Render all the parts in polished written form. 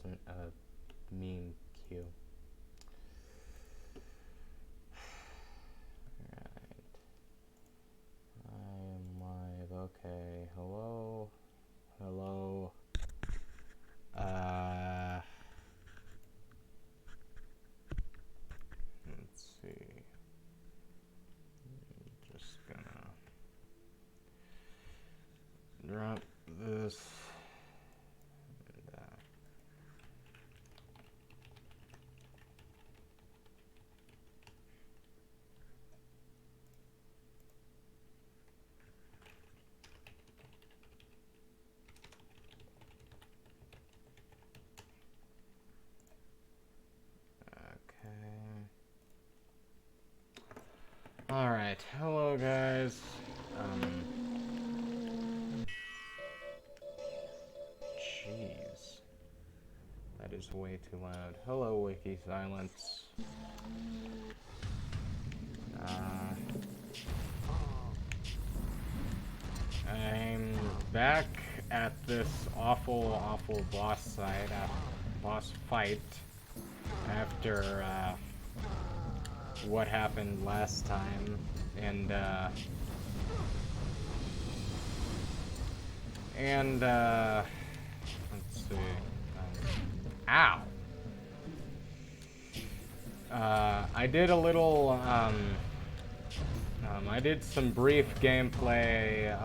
wasn't a meme cue. Alright. I am live. Okay. Hello. Hello. Let's see. I'm just gonna drop this. Alright, hello guys. Jeez. That is way too loud. Hello, Wiki Silence. I'm back at this awful boss fight after, what happened last time, and let's see, ow! I did a little, I did some brief gameplay,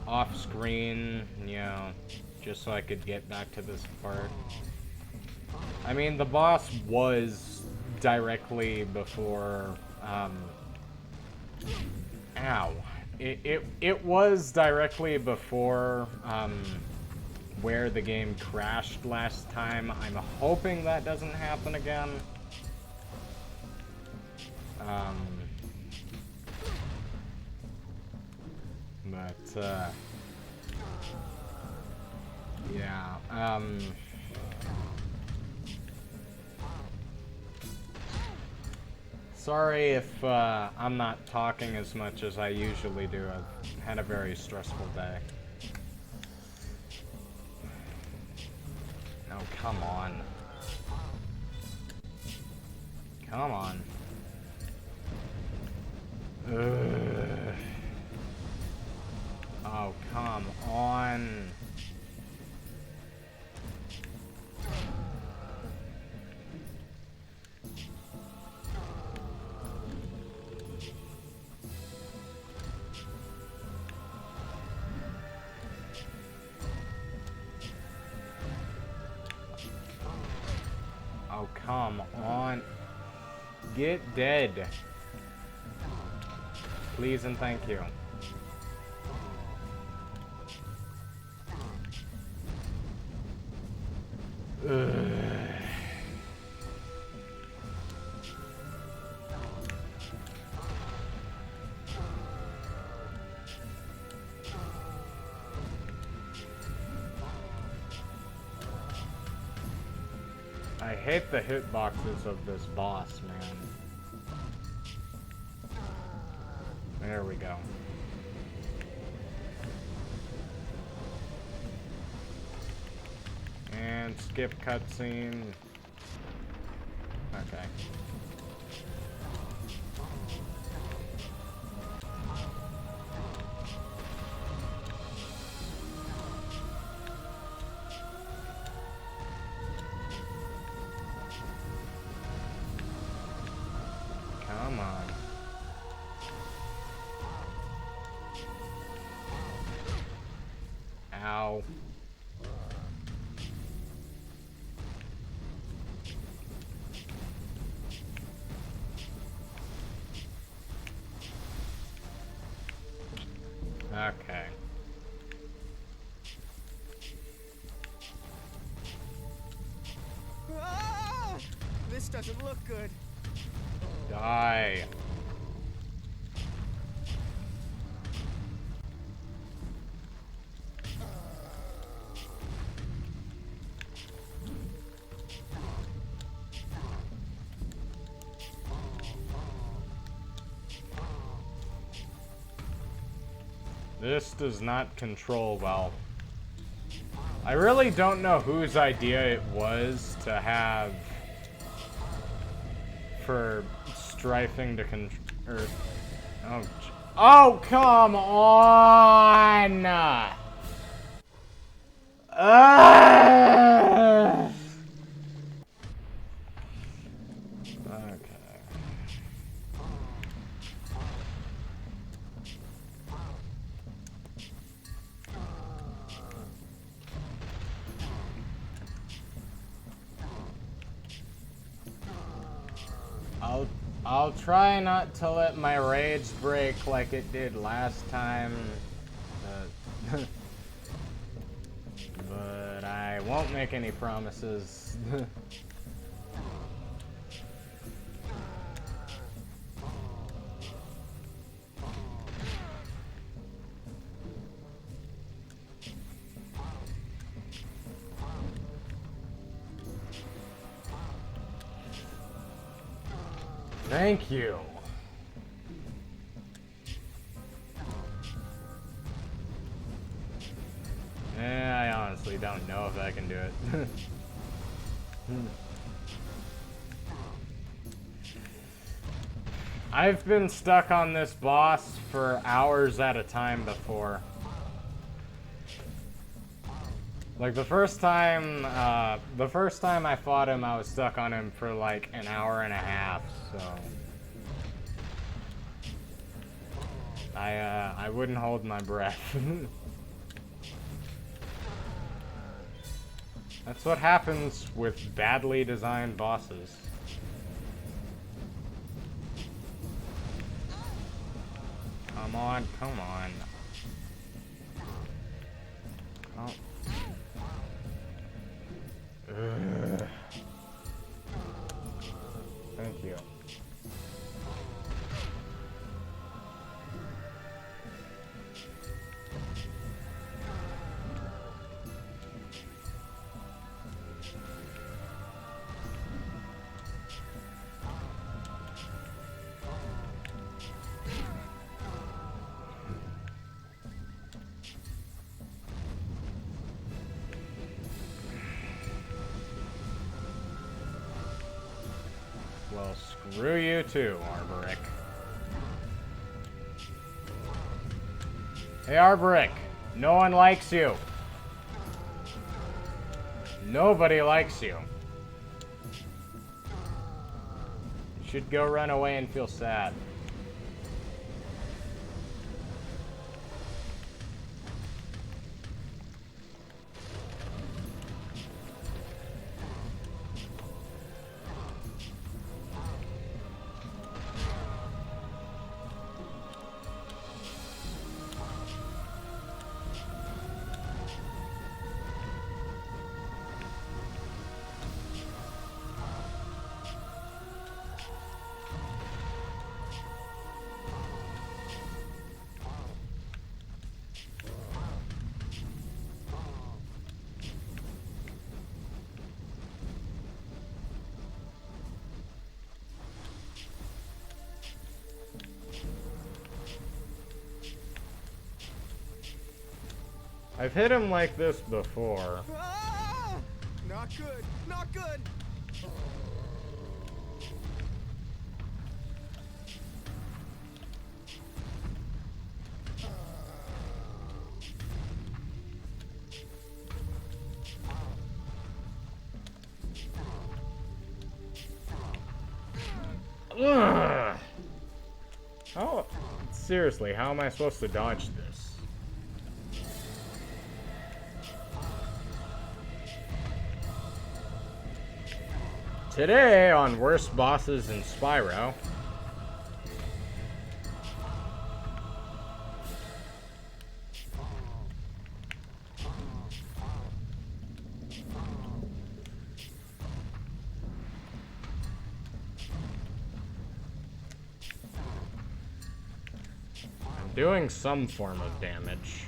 off-screen, you know, just so I could get back to this part. I mean, the boss was directly before, ow. It was directly before, where the game crashed last time. I'm hoping that doesn't happen again. Yeah, sorry if I'm not talking as much as I usually do. I've had a very stressful day. Oh, come on. Come on. Ugh. Oh, come on. Oh, come on. Get dead. Please and thank you. Ugh. I hate the hitboxes of this boss, man. There we go. And skip cutscene. Okay. Come on. Ow. Okay. Ah! This doesn't look good. Die. This does not control well. I really don't know whose idea it was to have for strifing to oh, come on! Okay. I'll try not to let my rage break like it did last time. But I won't make any promises. Thank you. I honestly don't know if I can do it. I've been stuck on this boss for hours at a time before. Like the first time I fought him, I was stuck on him for like an hour and a half, so I wouldn't hold my breath. That's what happens with badly designed bosses. Come on, come on. Oh. Ugh. Thank you. Well, screw you too, Arboric. Hey, Arboric, no one likes you. Nobody likes you. You should go run away and feel sad. I've hit him like this before. Ah! Not good. Not good. Ugh. How? Seriously, how am I supposed to dodge this? Today on Worst Bosses in Spyro. I'm doing some form of damage.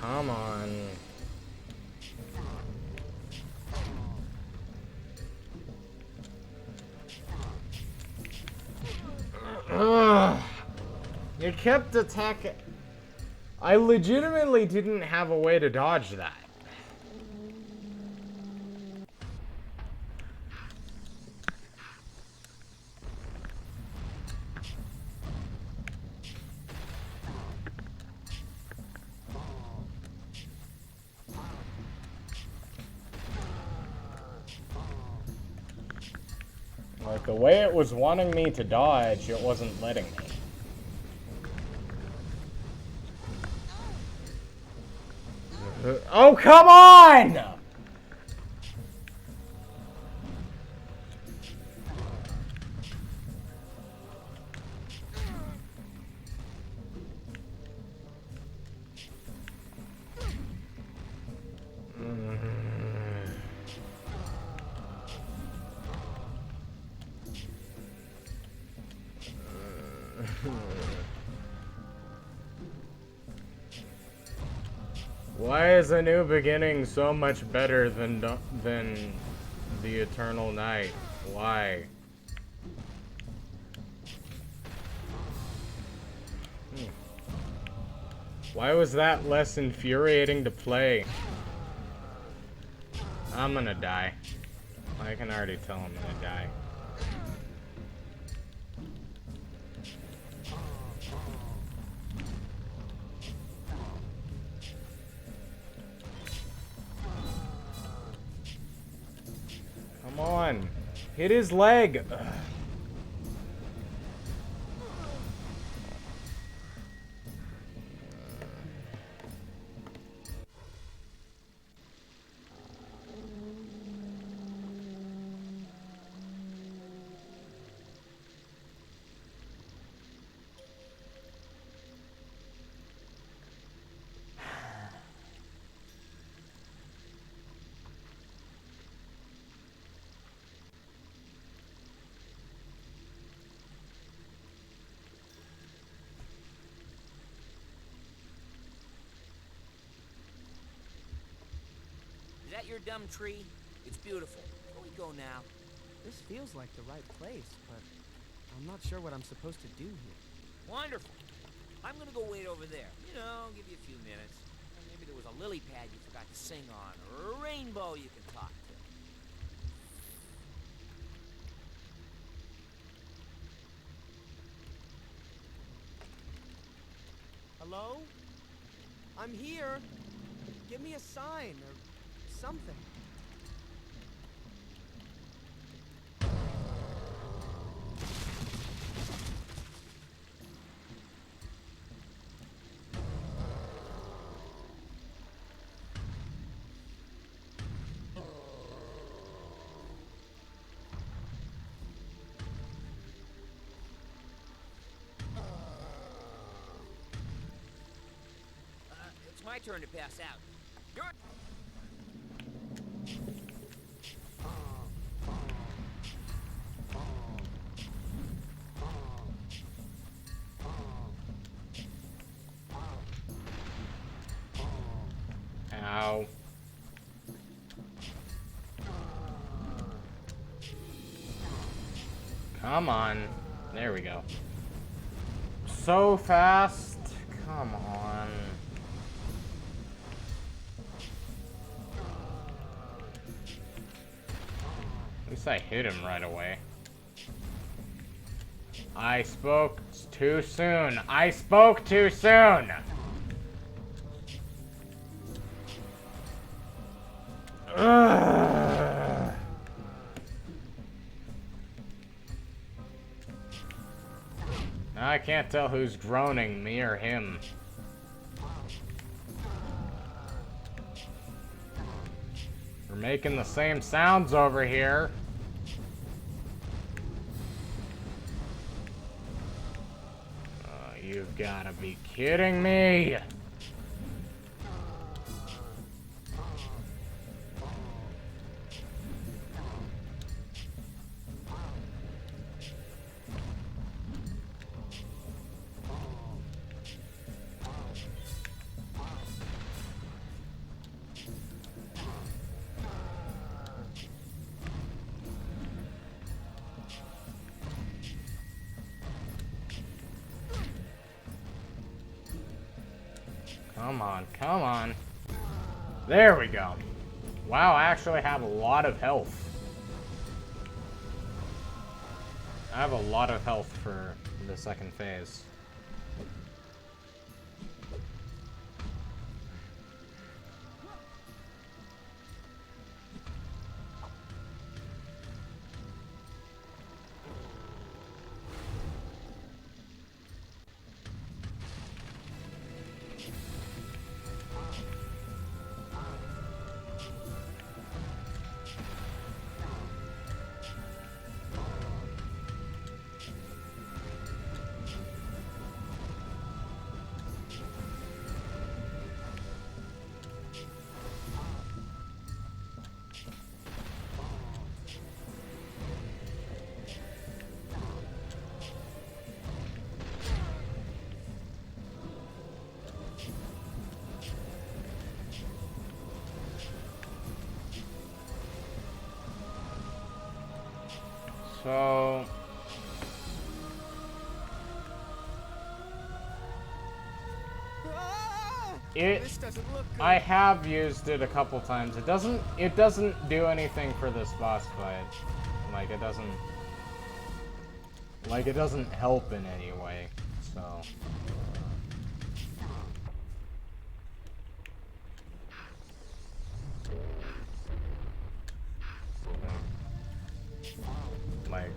Come on. Ugh. It kept attacking. I legitimately didn't have a way to dodge that. Like, the way it was wanting me to dodge, it wasn't letting me. Oh, come on! Why is A New Beginning so much better than The Eternal Night? Why? Why was that less infuriating to play? I'm gonna die. I can already tell I'm gonna die. Come on. Hit his leg. Ugh. Is that your dumb tree? It's beautiful. Where we go now? This feels like the right place, but I'm not sure what I'm supposed to do here. Wonderful. I'm gonna go wait over there. You know, give you a few minutes. Or maybe there was a lily pad you forgot to sing on, or a rainbow you can talk to. Hello? I'm here. Give me a sign or something. It's my turn to pass out. Your Ow. Come on. There we go. So fast. Come on. At least I hit him right away. I spoke too soon. I spoke too soon. Ugh. Now I can't tell who's groaning, me or him. We're making the same sounds over here. You've gotta be kidding me! Come on, come on. There we go. Wow, I actually have a lot of health. I have a lot of health for the second phase. So This doesn't look good. I have used it a couple times. It doesn't do anything for this boss fight. It doesn't help in any way. So like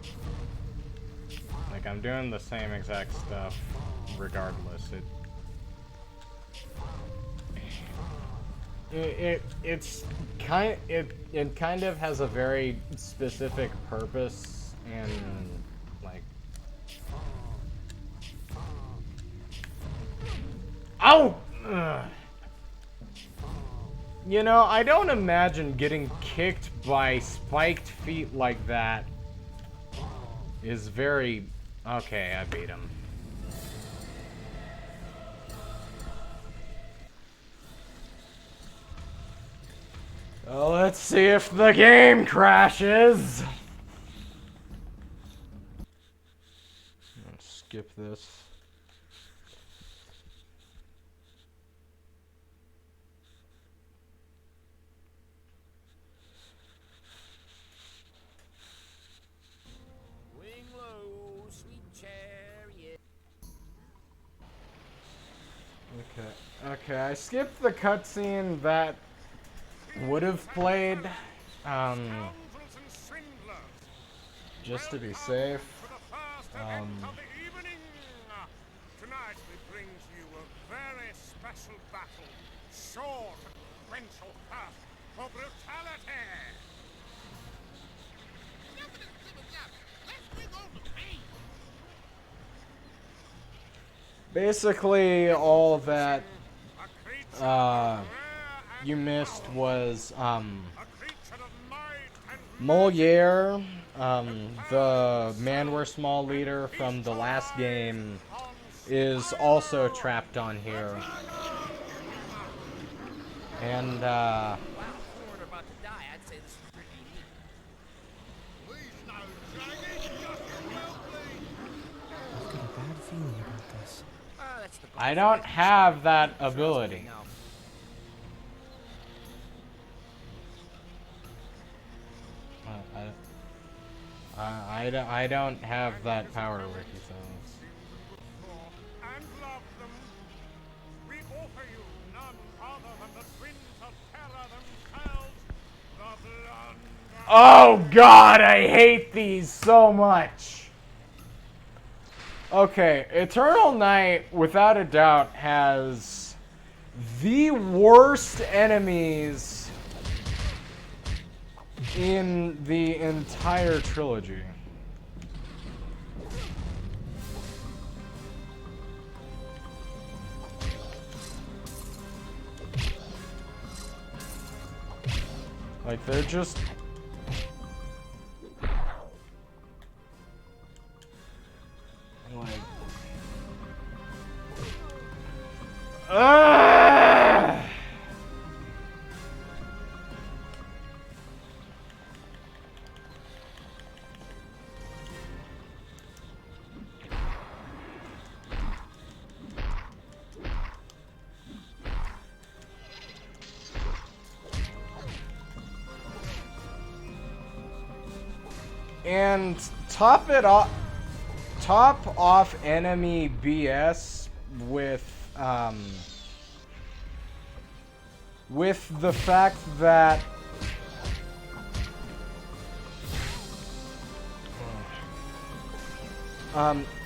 I'm doing the same exact stuff regardless. It kind of has a very specific purpose, and like, oh, you know, I don't imagine getting kicked by spiked feet like that is very okay. I beat him. Well, let's see if the game crashes. Let's skip this. Wing low, sweet chariot. Okay, I skipped the cutscene that would have played, just to be safe. Tonight we bring to you a very special battle, sure to quench your thirst for brutality. Basically, all that you missed was Moliere, the Man-Were-Small leader from the last game, is also trapped on here. And Wow, if we weren't about to die, I'd say this is pretty neat. I've got a bad feeling about this. That's the I don't have that ability. No. I don't have that power, Ricky, so. And love them. We offer you none other than the twins of terror themselves, the Blood. Oh god, I hate these so much! Okay, Eternal Night, without a doubt, has the worst enemies in the entire trilogy. Like, they're just... like... Ah! And top off enemy BS with the fact that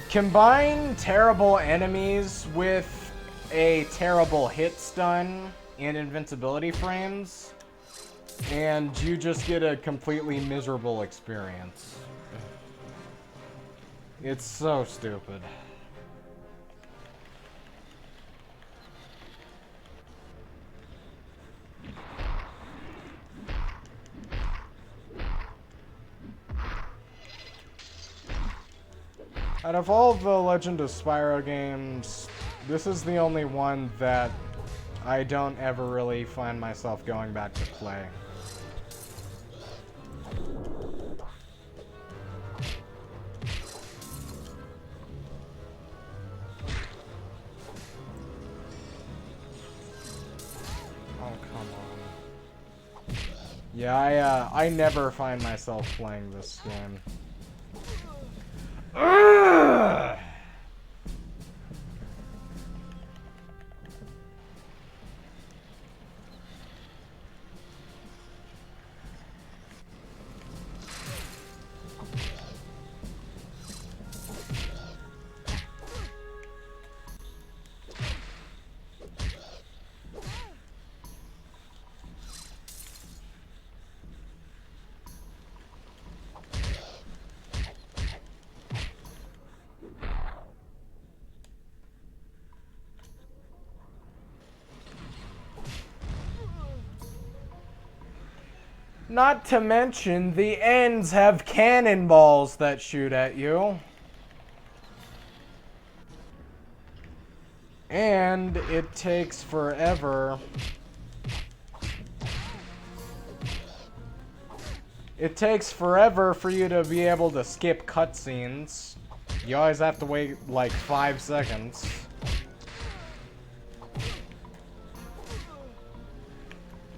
combine terrible enemies with a terrible hit stun and invincibility frames, and you just get a completely miserable experience. It's so stupid. Out of all the Legend of Spyro games, this is the only one that I don't ever really find myself going back to play. Oh, come on. Yeah, I never find myself playing this game. Ugh! Not to mention, the ends have cannonballs that shoot at you. And it takes forever. It takes forever for you to be able to skip cutscenes. You always have to wait like 5 seconds.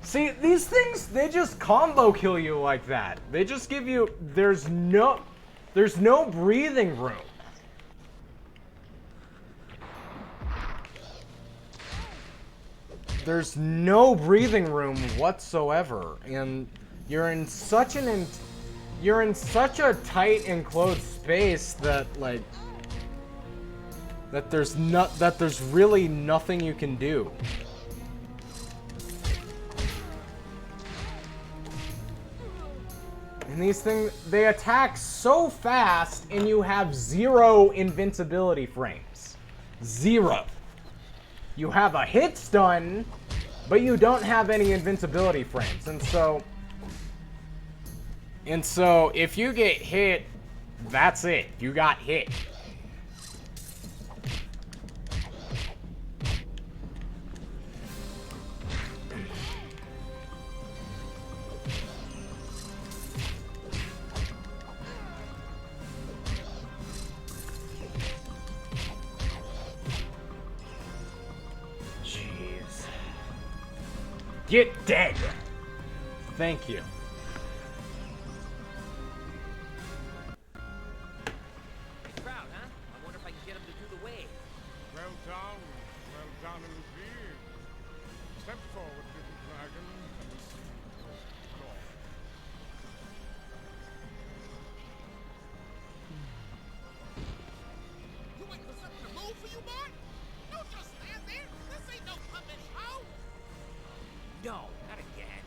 See, these things, they just combo kill you like that. They just give you, there's no breathing room. There's no breathing room whatsoever, and you're in such a tight enclosed space that like that there's really nothing you can do. And these things, they attack so fast, and you have 0 invincibility frames. 0. You have a hit stun, but you don't have any invincibility frames. And so if you get hit, that's it. You got hit. Get dead! Thank you. Proud, huh? I wonder if I can get him to do the wave. Well done indeed. Step forward, little dragon. You waiting for something to move for you, boy? Don't just stand there. This ain't no puppet show. No, not again.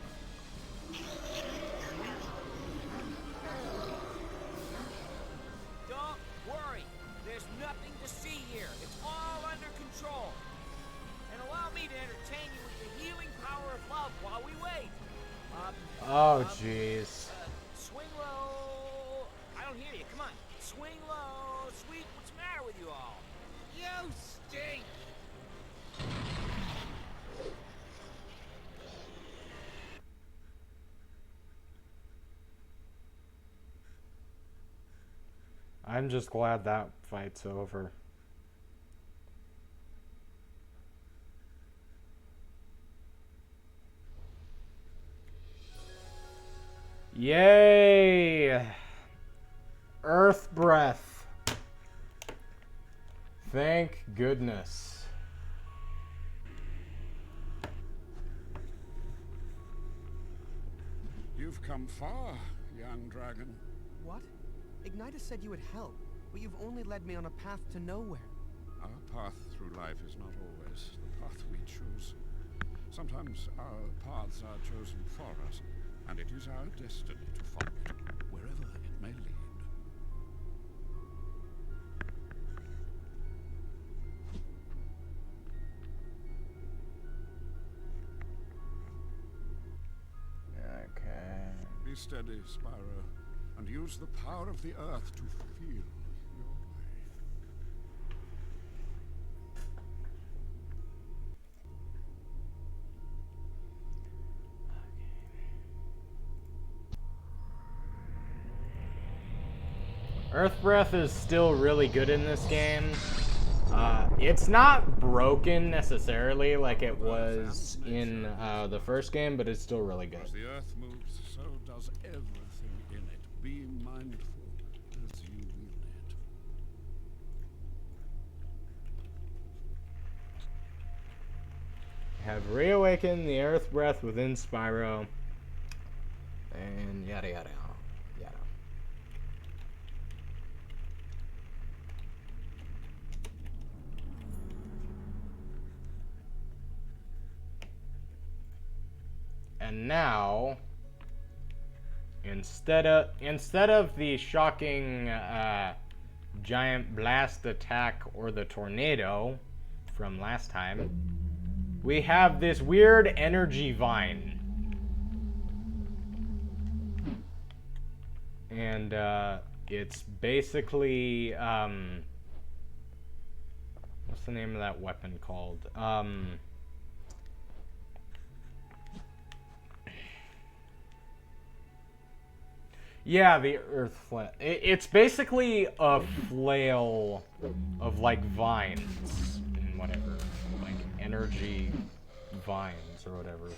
Don't worry. There's nothing to see here. It's all under control. And allow me to entertain you with the healing power of love while we wait. Oh, jeez. Swing low. I don't hear you. Come on. Swing low. Sweet, what's the matter with you all? You stink. I'm just glad that fight's over. Yay! Earth breath. Thank goodness. You've come far, young dragon. What? Ignitus said you would help, but you've only led me on a path to nowhere. Our path through life is not always the path we choose. Sometimes our paths are chosen for us, and it is our destiny to follow it, wherever it may lead. Okay. Be steady, Spyro, and use the power of the earth to feel your way. Earth breath is still really good in this game. It's not broken necessarily like it was in the first game, but it's still really good. As the earth moves, so does everything in it. Be mindful as you wield it. Have reawakened the earth breath within Spyro. And yada yada yada. And now, instead of the shocking giant blast attack or the tornado from last time, we have this weird energy vine. And it's basically what's the name of that weapon called? Yeah, the earth flail. It's basically a flail of like vines and whatever, like energy vines or whatever.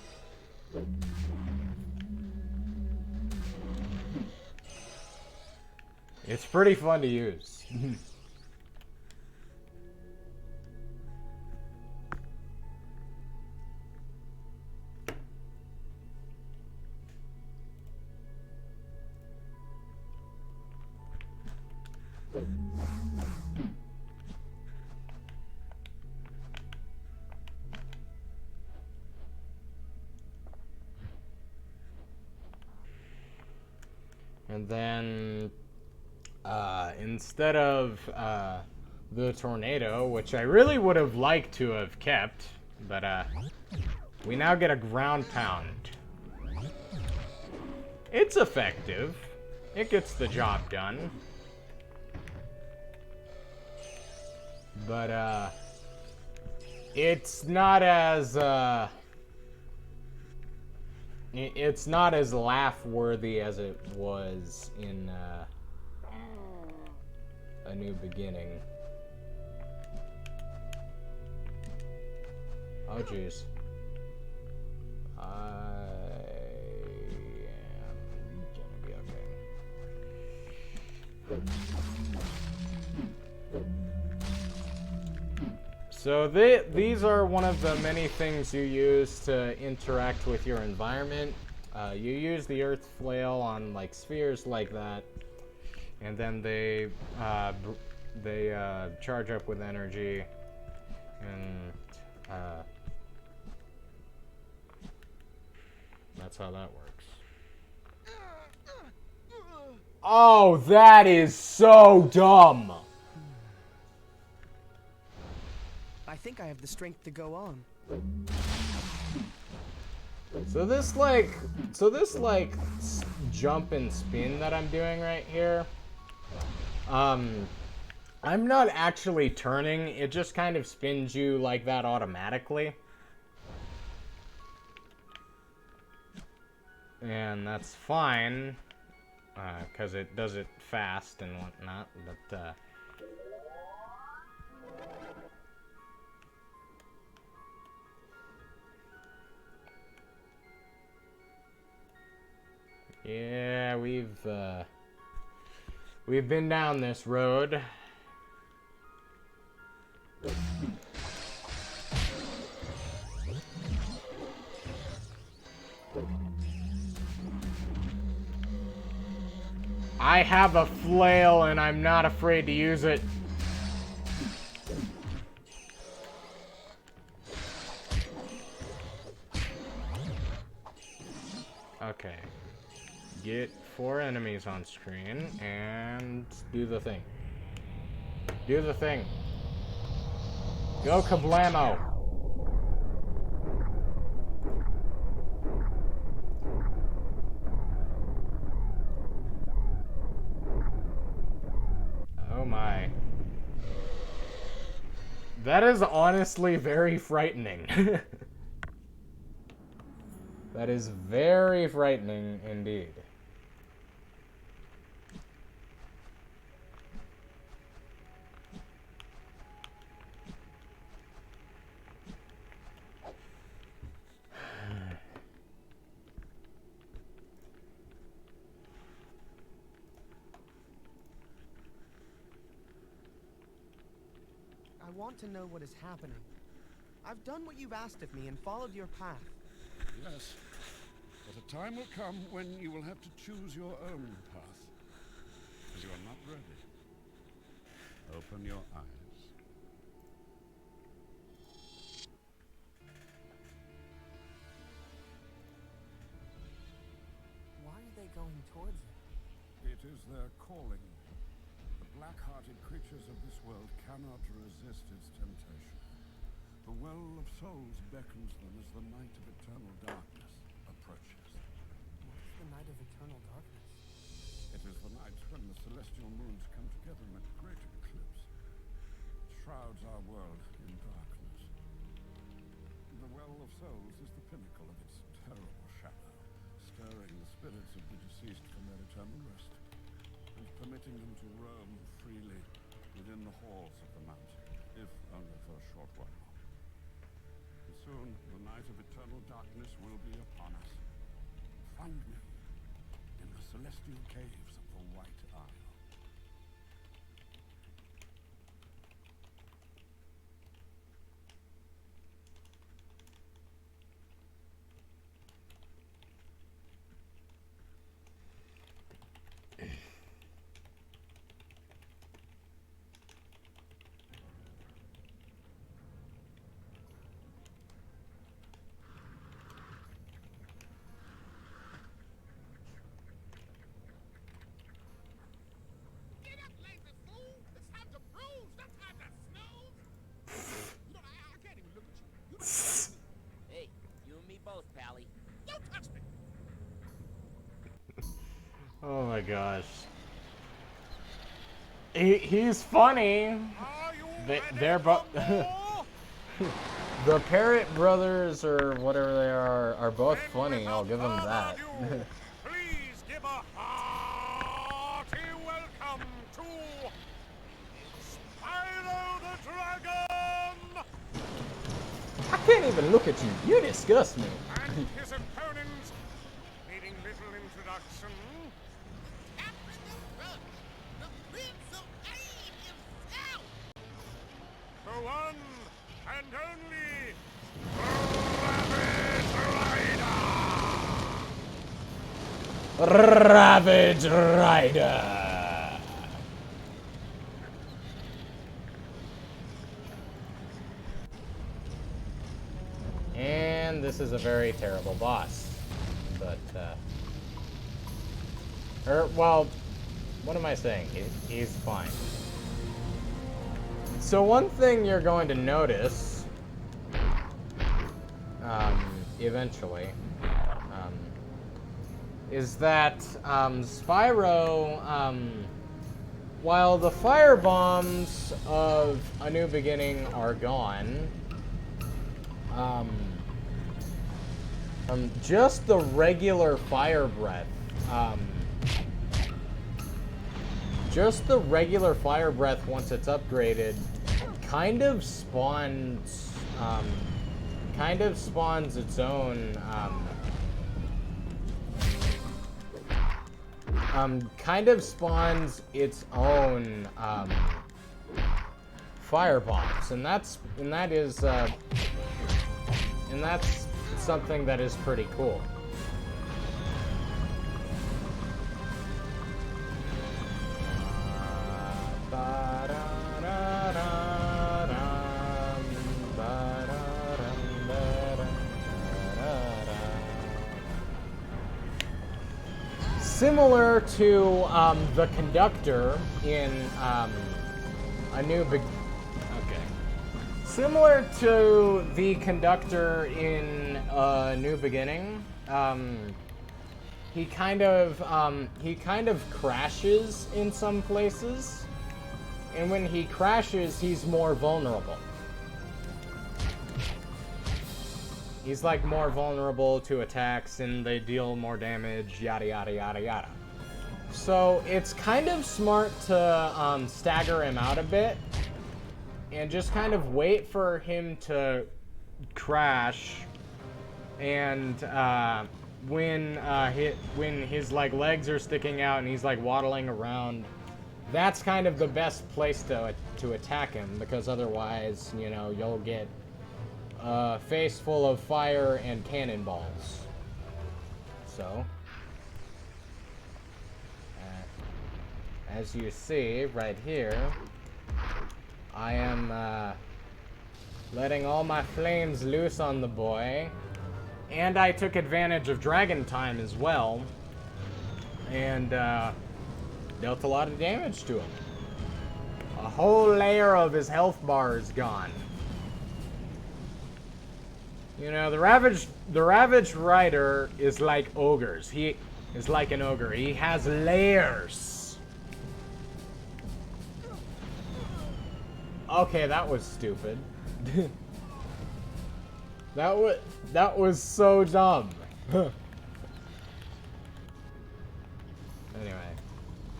It's pretty fun to use. And then instead of the tornado, which I really would have liked to have kept, but we now get a ground pound. It's effective. It gets the job done. But it's not as it's not as laugh-worthy as it was in A New Beginning. Oh jeez. I am gonna be okay. So these are one of the many things you use to interact with your environment. You use the earth flail on like spheres like that, and then they charge up with energy, and that's how that works. Oh, that is so dumb. I think I have the strength to go on. So this jump and spin that I'm doing right here, I'm not actually turning, it just kind of spins you like that automatically. And that's fine, because it does it fast and whatnot, but yeah, We've been down this road. I have a flail and I'm not afraid to use it. Okay. Get 4 enemies on screen and do the thing. Do the thing. Go kablamo. Oh my. That is honestly very frightening. That is very frightening indeed. I want to know what is happening. I've done what you've asked of me and followed your path. Yes, but a time will come when you will have to choose your own path. Because you are not ready. Open your eyes. Why are they going towards it? It is their calling. The black-hearted creatures of this world cannot resist its temptation. The Well of Souls beckons them as the night of eternal darkness approaches. What is the night of eternal darkness? It is the night when the celestial moons come together in a great eclipse. It shrouds our world in darkness. The Well of Souls is the pinnacle of its terrible shadow, stirring the spirits of the deceased from their eternal rest, and permitting them to roam freely within the halls of the mountain, if only for a short while. And soon, the night of eternal darkness will be upon us. Find me in the celestial caves of the White Isle. Get up, lazy fool! It's time to bruise, not time to snooze! You know, I can't even look at you. You don't touch me. Hey, you and me both, Pally. Don't touch me! Oh my gosh. He's funny. Are you They're both. The Parrot Brothers, or whatever they are both funny. I'll give them that. Please give a hearty welcome to Spyro the Dragon I can't even look at you. You disgust me. and his opponents, needing little introduction. Captain the Run, the Prince of Aid himself. The one and only Ravage Rider. And this is a very terrible boss. But, well, what am I saying? He's fine. So one thing you're going to notice, eventually, is that Spyro, while the fire bombs of A New Beginning are gone, just the regular fire breath, once it's upgraded, kind of spawns its own kind of spawns its own fire bombs, and that's something that is pretty cool. Similar to the conductor in Similar to the conductor in New Beginning, he kind of crashes in some places, and when he crashes, he's more vulnerable. He's like more vulnerable to attacks, and they deal more damage, yada yada yada yada. So it's kind of smart to stagger him out a bit, and just kind of wait for him to crash, and when his like legs are sticking out and he's like waddling around, that's kind of the best place to attack him, because otherwise, you know, you'll get a face full of fire and cannonballs. So, as you see right here, I am letting all my flames loose on the boy, and I took advantage of Dragon Time as well, and dealt a lot of damage to him. A whole layer of his health bar is gone. You know, the Ravaged Rider is like ogres. He is like an ogre. He has layers. Okay, that was stupid. that was so dumb. Anyway,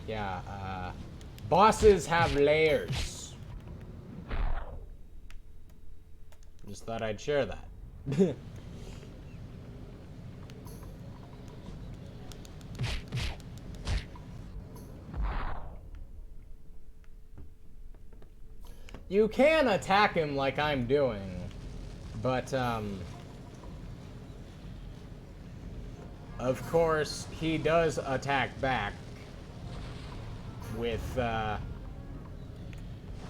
yeah, bosses have layers. Just thought I'd share that. You can attack him like I'm doing, but of course he does attack back with a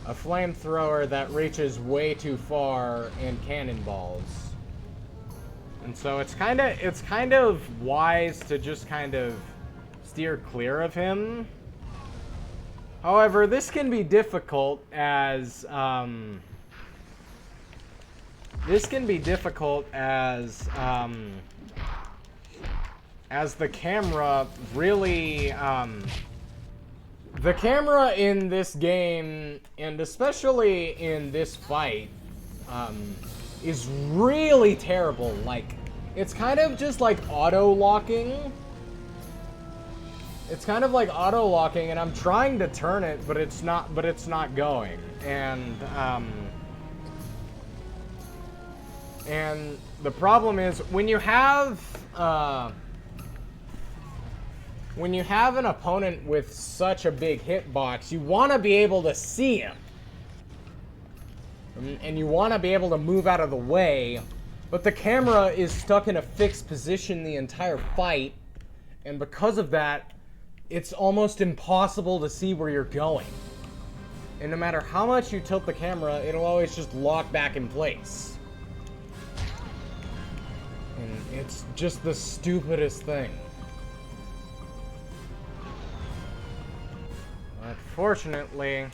flamethrower that reaches way too far and cannonballs. And so it's kind of wise to just kind of steer clear of him. However, this can be difficult as the camera really the camera in this game, and especially in this fight, is really terrible. Like, it's kind of just like auto-locking. It's kind of like auto-locking, and I'm trying to turn it, but it's not going. And the problem is when you have an opponent with such a big hitbox, you want to be able to see him. And you want to be able to move out of the way, but the camera is stuck in a fixed position the entire fight, and because of that, it's almost impossible to see where you're going. And no matter how much you tilt the camera, it'll always just lock back in place. And it's just the stupidest thing. But fortunately,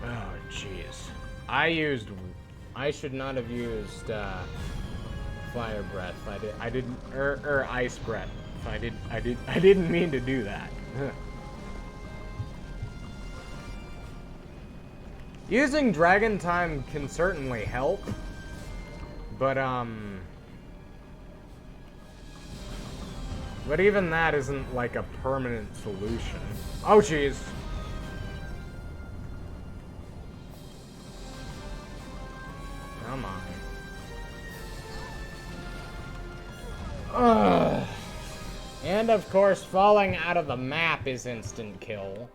oh jeez, I should not have used fire breath. I didn't or ice breath. I didn't mean to do that. Using Dragon Time can certainly help, but even that isn't like a permanent solution. Oh jeez. And of course, falling out of the map is instant kill.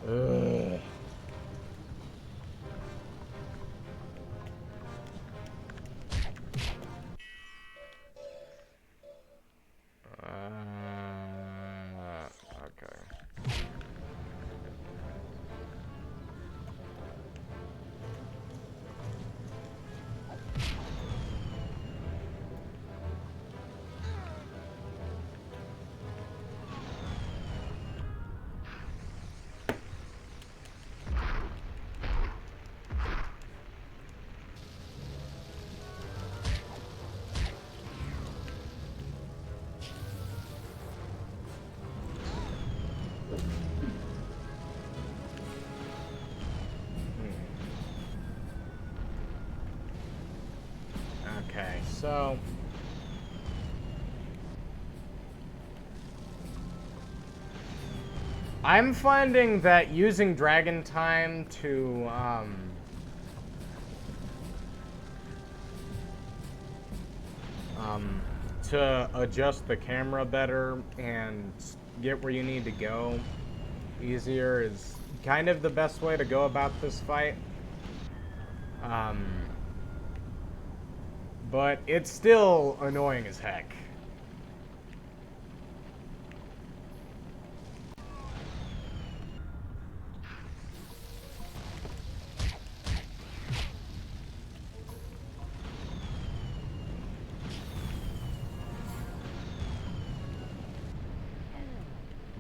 Ugh. Okay. Okay, so I'm finding that using Dragon Time to adjust the camera better and get where you need to go easier is kind of the best way to go about this fight. But it's still annoying as heck.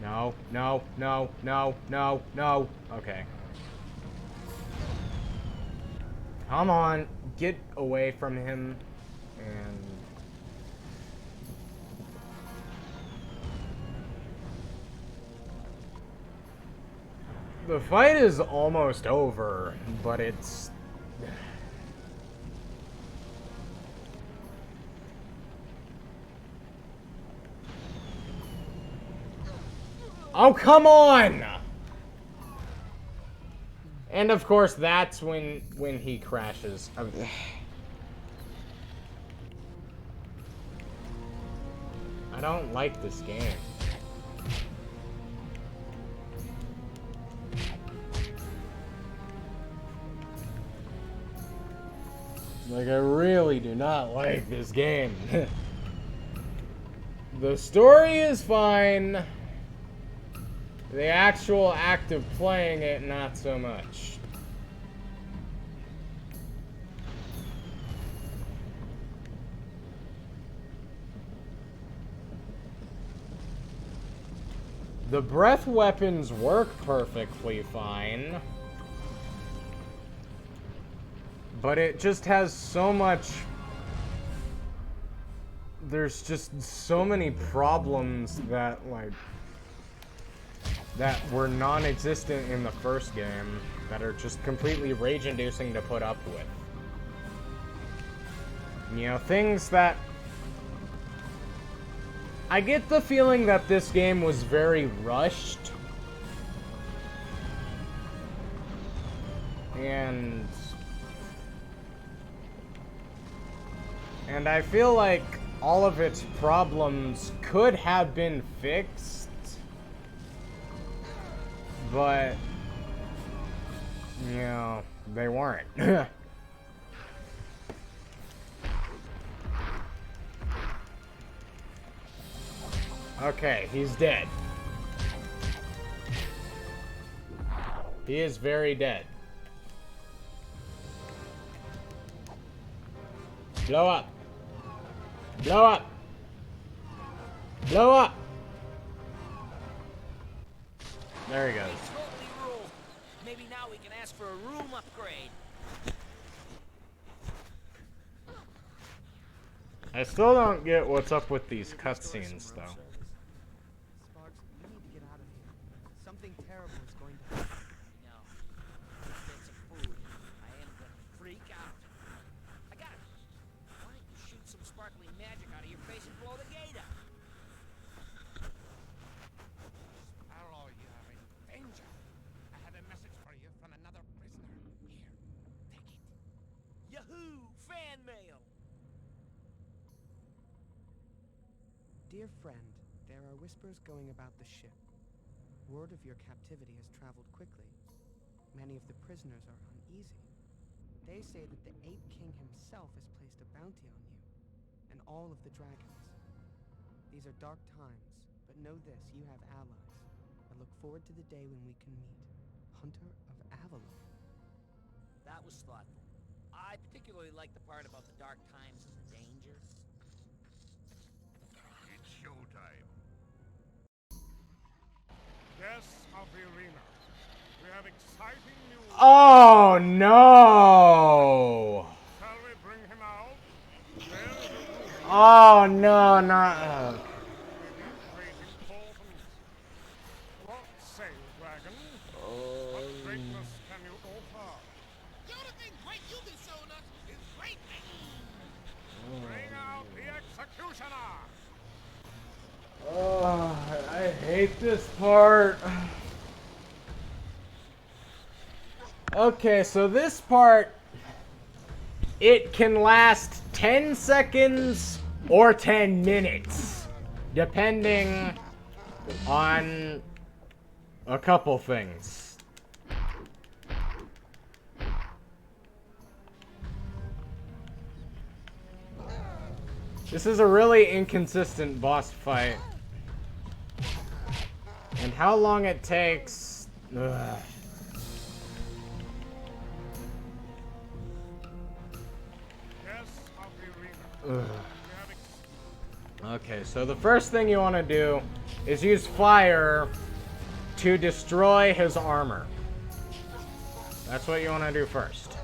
No, no, no, no, no, no. Okay. Come on, get away from him. And the fight is almost over, but it's... Oh, come on! And of course, that's when he crashes. I don't like this game. Like, I really do not like this game. The story is fine. The actual act of playing it, not so much. The breath weapons work perfectly fine. But it just has so much... There's just so many problems that, like... that were non-existent in the first game that are just completely rage-inducing to put up with. You know, things that... I get the feeling that this game was very rushed. And I feel like all of its problems could have been fixed. But, you know, they weren't. Okay, he's dead. He is very dead. Blow up. Blow up. Blow up. There he goes. Totally ruled. Maybe now we can ask for a room upgrade. I still don't get what's up with these cutscenes, though. Sparks, we need to get out of here. Something terrible is going to happen. No. Get some food. I am gonna freak out. I got it. Why don't you shoot some sparkling magic out of your face and blow the gate up? Spyro, you are in danger. I have a message for you from another prisoner. Here, take it. Yahoo! Fan mail! Dear friend, there are whispers going about the ship. Word of your captivity has traveled quickly. Many of the prisoners are uneasy. They say that the Ape King himself has placed a bounty on you, and all of the dragons. These are dark times, but know this, you have allies. I look forward to the day when we can meet. Hunter of Avalon. That was thoughtful. I particularly like the part about the dark times and the danger. It's showtime. Guests of the arena, we have exciting news. Oh no! Shall we bring him out? There is a rumor Oh no, not. may be of great importance. What say you, dragon? What greatness can you offer? The only thing great you can show us is greatness. Bring out the executioner! Oh, I hate this part. Okay, so this part, it can last 10 seconds or 10 minutes, depending on a couple things. This is a really inconsistent boss fight. And how long it takes... Ugh. Guests of the arena, Ugh. we have Okay, so the first thing you want to do is use fire to destroy his armor. That's what you want to do first.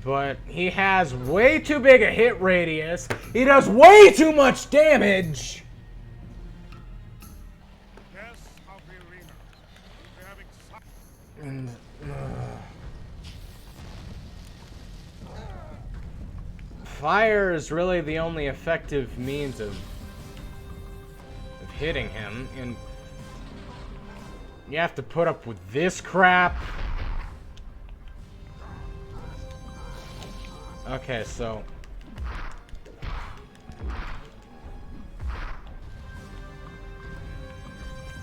But he has way too big a hit radius. He does way too much damage. guests of the arena, we have exciting. And fire is really the only effective means of hitting him, and you have to put up with this crap. Okay, so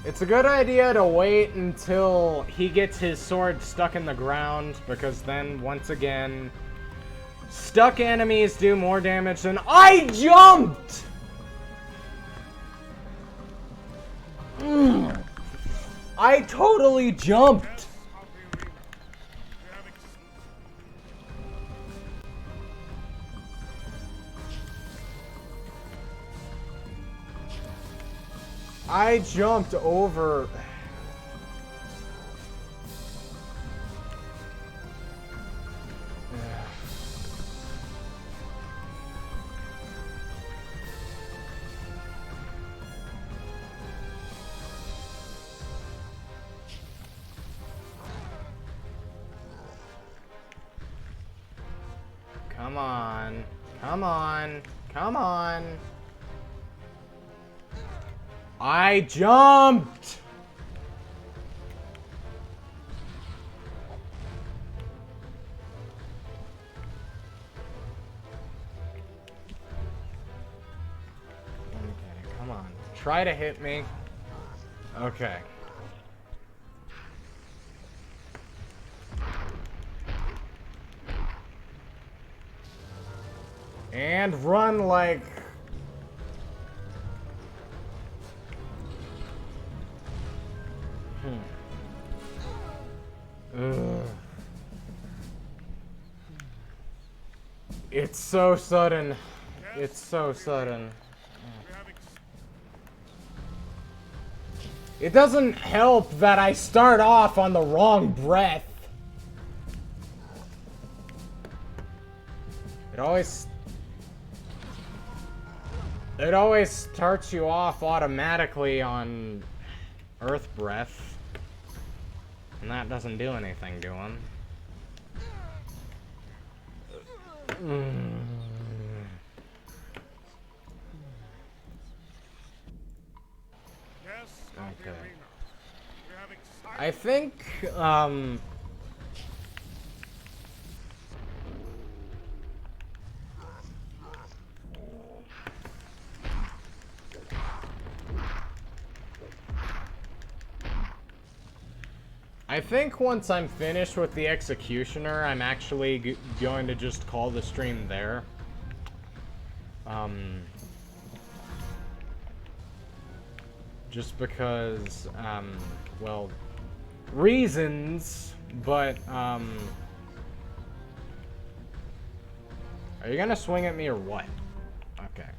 it's a good idea to wait until he gets his sword stuck in the ground, because then, once again, stuck enemies do more damage than... I jumped! I totally jumped! Guests of the arena, we have I jumped over... Come on. Come on. Come on. I jumped! Okay, come on. Try to hit me. Okay. And run like... Ugh. It's so sudden. It's so sudden. It doesn't help that I start off on the wrong breath. It always starts you off automatically on Earth Breath. And that doesn't do anything to him. guests of the Okay. arena, we have exciting. I think, I think once I'm finished with the Executioner, I'm actually going to just call the stream there. Just because, well, reasons, but, are you gonna swing at me or what? Okay.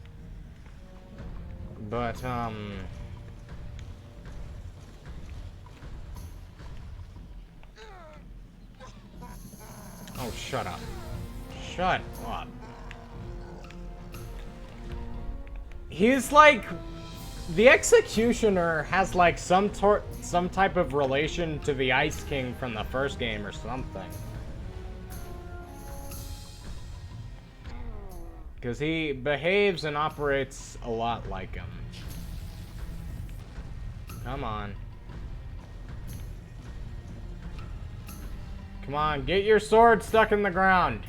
But, oh, shut up. Shut up. He's like... The Executioner has like some type of relation to the Ice King from the first game or something. Because he behaves and operates a lot like him. Come on. Come on, get your sword stuck in the ground.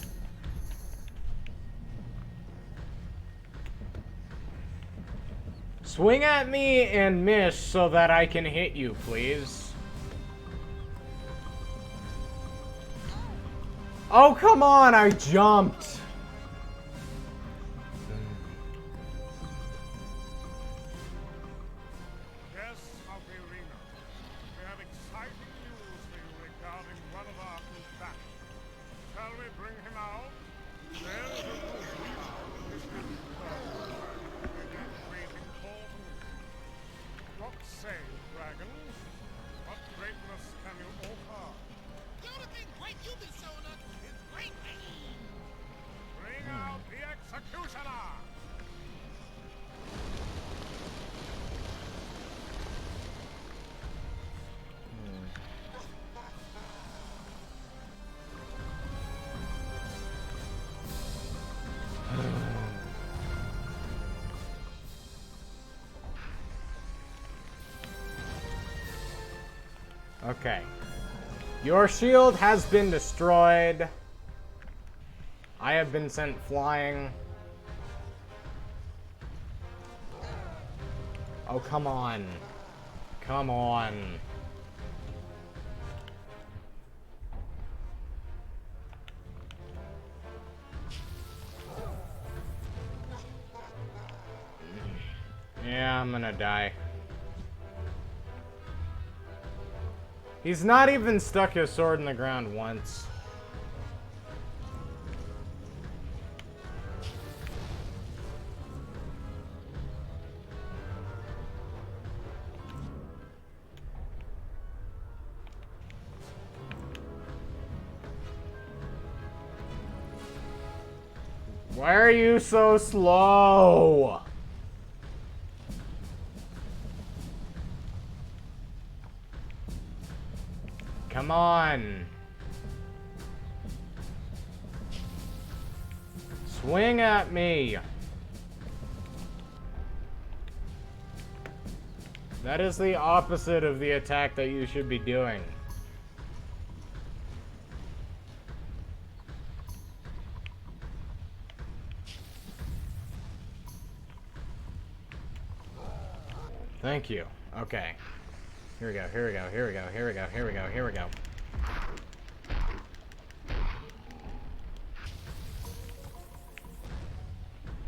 Swing at me and miss so that I can hit you, please. Oh, come on, I jumped. Guests of the arena, we have exciting news for you regarding one of our combatants. Shall we bring him out? There's a movie now. This is waiting for them. What say, dragons? What greatness can you offer? The only thing great you'll be showing us is great things. Bring out the executioner! Okay. Your shield has been destroyed. I have been sent flying. Oh, come on. Come on. Yeah, I'm gonna die. He's not even stuck his sword in the ground once. Why are you so slow? Come on. Swing at me. That is the opposite of the attack that you should be doing. Thank you. Okay. Here we go, here we go, here we go, here we go, here we go, here we go.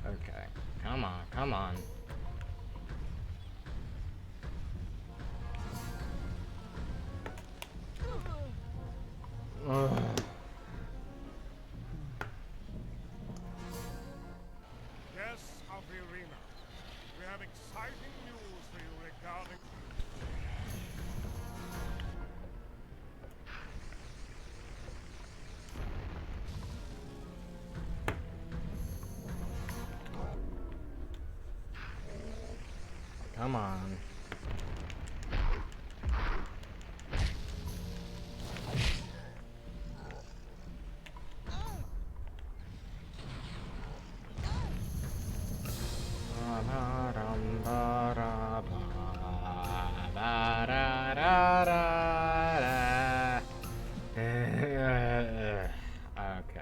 Okay. Come on, come on. Ugh. Guests of the arena, we have exciting news for you regarding... Come on. Okay.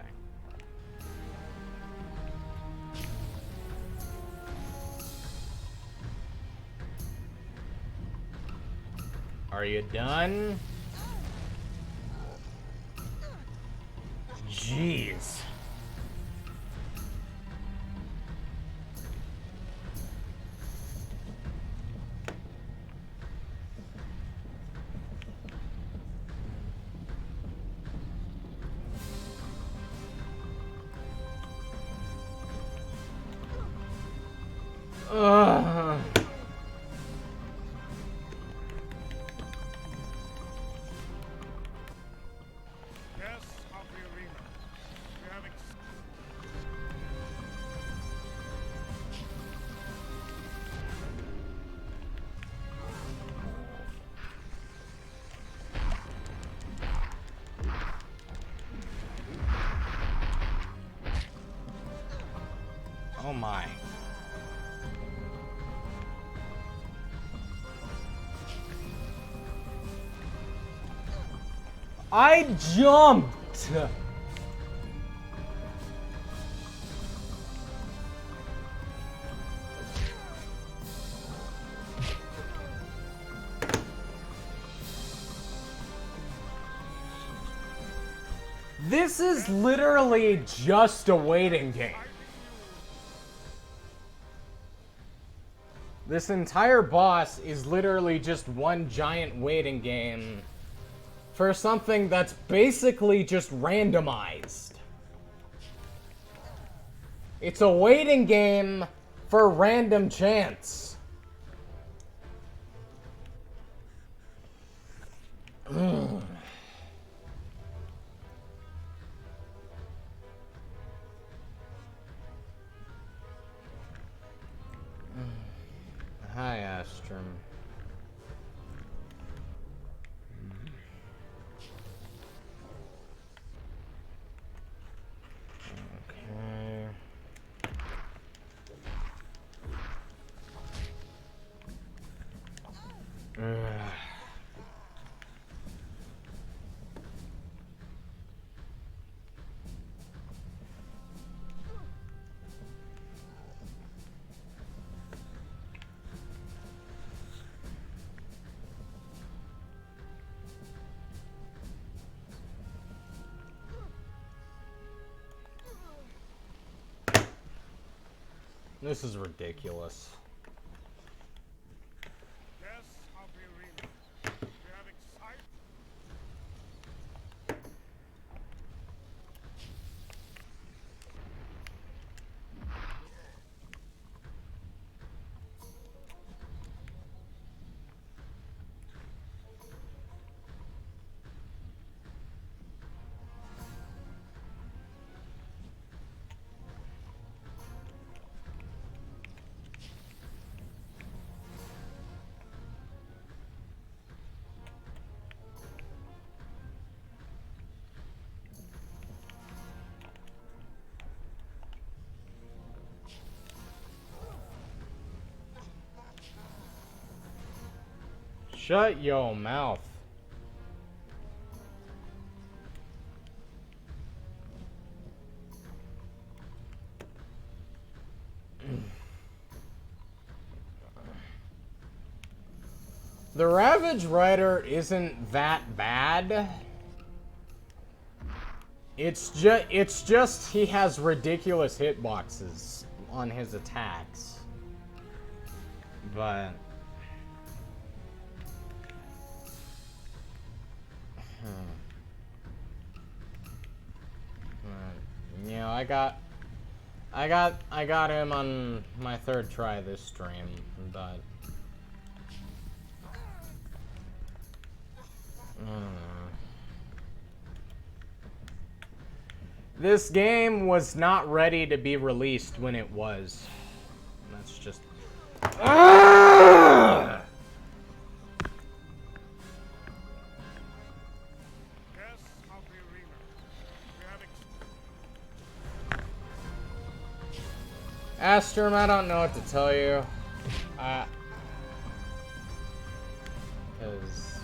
Are you done? jeez. Ugh. Guests of the arena, we have Oh my. I jumped! This is literally just a waiting game. This entire boss is literally just one giant waiting game for something that's basically just randomized. It's a waiting game for random chance. Hi, Astrum. Okay. This is ridiculous. guests of the arena, we have exciting. Shut your mouth. The Ravage Rider isn't that bad. It's just he has ridiculous hitboxes on his attacks. But you know, I got him on my third try this stream, but this game was not ready to be released when it was. That's just Guests of the arena, we have Astrum, I don't know what to tell you. Because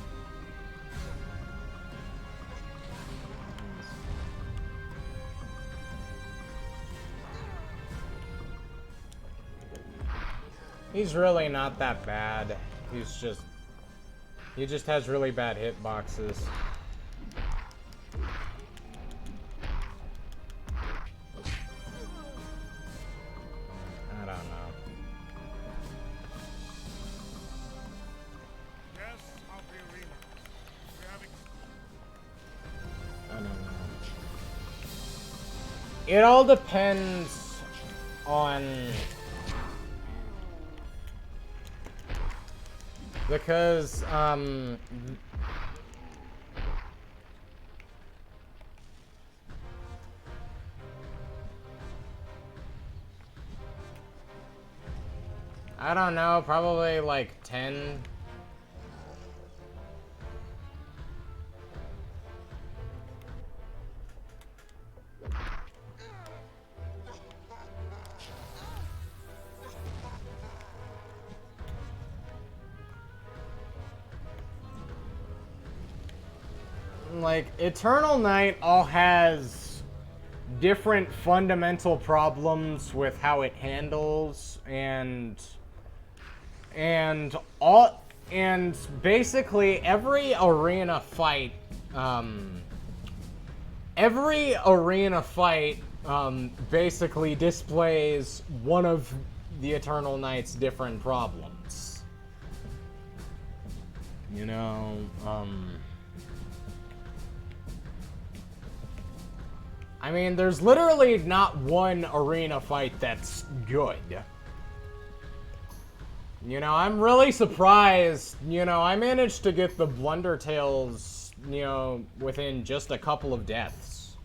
he's really not that bad. He just has really bad hitboxes. It all depends on... Because, I don't know, probably like 10. Like, Eternal Night all has different fundamental problems with how it handles and basically every arena fight basically displays one of the Eternal Night's different problems. You know, I mean, there's literally not one arena fight that's good. You know, I'm really surprised, you know, I managed to get the Blundertails, you know, within just a couple of deaths.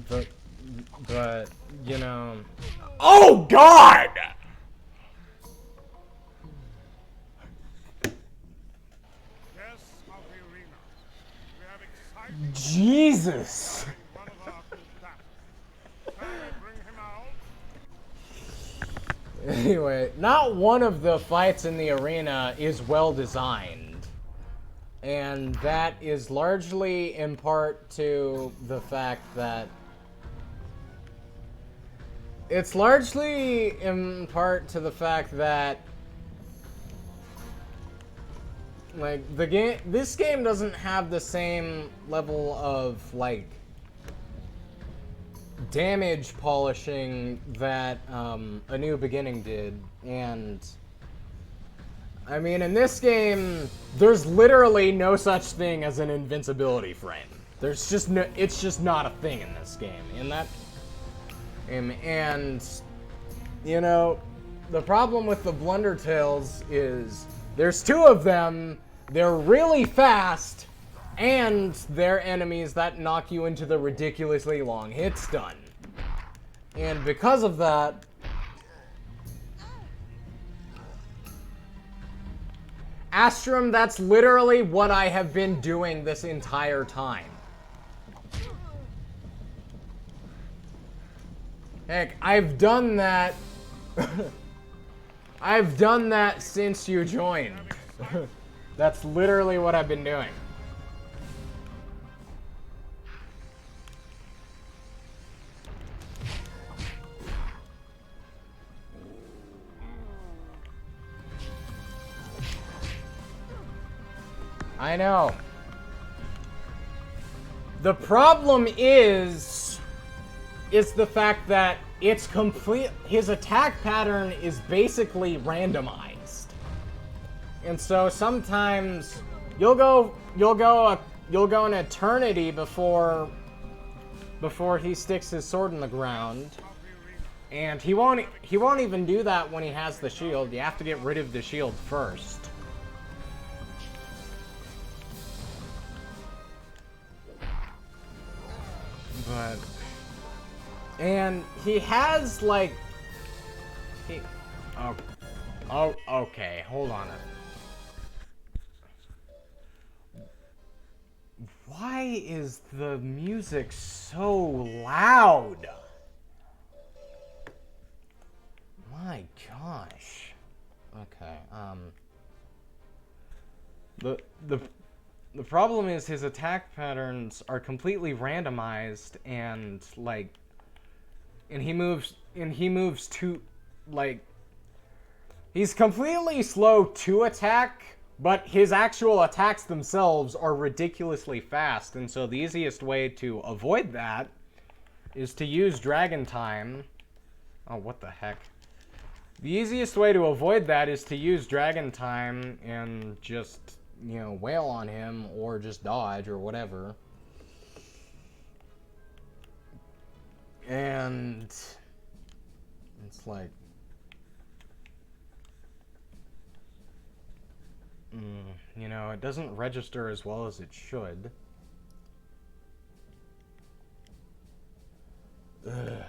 But, you know... Oh, God! Jesus! Anyway, not one of the fights in the arena is well designed. And that is largely in part to the fact that... It's largely in part to the fact that... Like, this game doesn't have the same level of, like, damage polishing that A New Beginning did, and I mean, in this game, there's literally no such thing as an invincibility frame. There's just no, it's just not a thing in this game. And you know, the problem with the Blundertails is there's two of them, they're really fast, and they're enemies that knock you into the ridiculously long hit stun. And because of that, Astrum, that's literally what I have been doing this entire time. Heck, I've done that. I've done that since you joined. That's literally what I've been doing. I know. The problem is the fact that it's complete. His attack pattern is basically randomized, and so sometimes you'll go an eternity before he sticks his sword in the ground, and he won't even do that when he has the shield. You have to get rid of the shield first. But, and he has, like, okay, hold on. Why is the music so loud? My gosh. Okay, the problem is his attack patterns are completely randomized, and like, he moves to, like, he's completely slow to attack, but his actual attacks themselves are ridiculously fast, and so the easiest way to avoid that is to use Dragon Time. Oh, what the heck. The easiest way to avoid that is to use Dragon Time and just you know, wail on him or just dodge or whatever. And it's like, you know, it doesn't register as well as it should. Ugh. Guests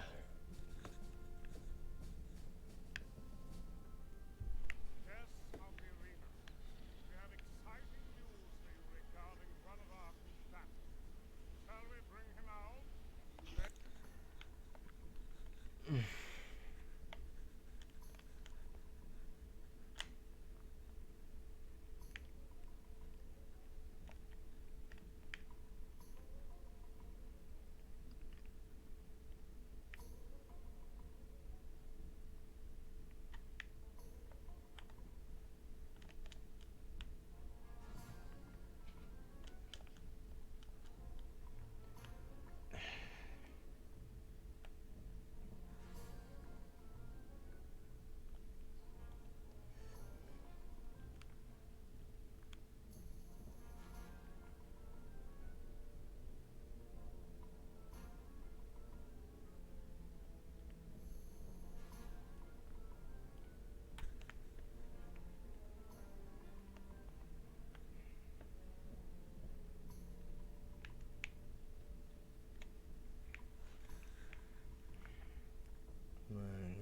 of the arena, we have exciting news for you regarding one of our combatants. Shall we bring him out?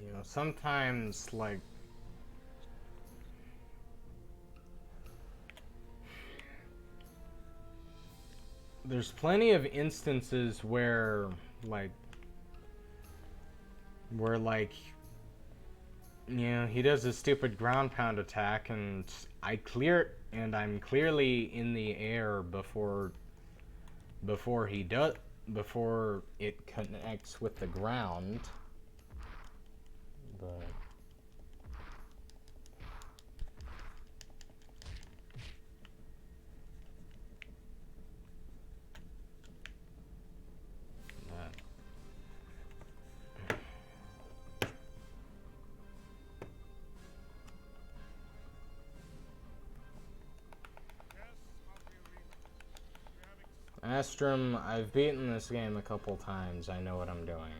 You know, sometimes, like, there's plenty of instances where, like, you know, he does his stupid ground pound attack, and I'm clearly in the air before it connects with the ground. But Astrum, I've beaten this game a couple times. I know what I'm doing.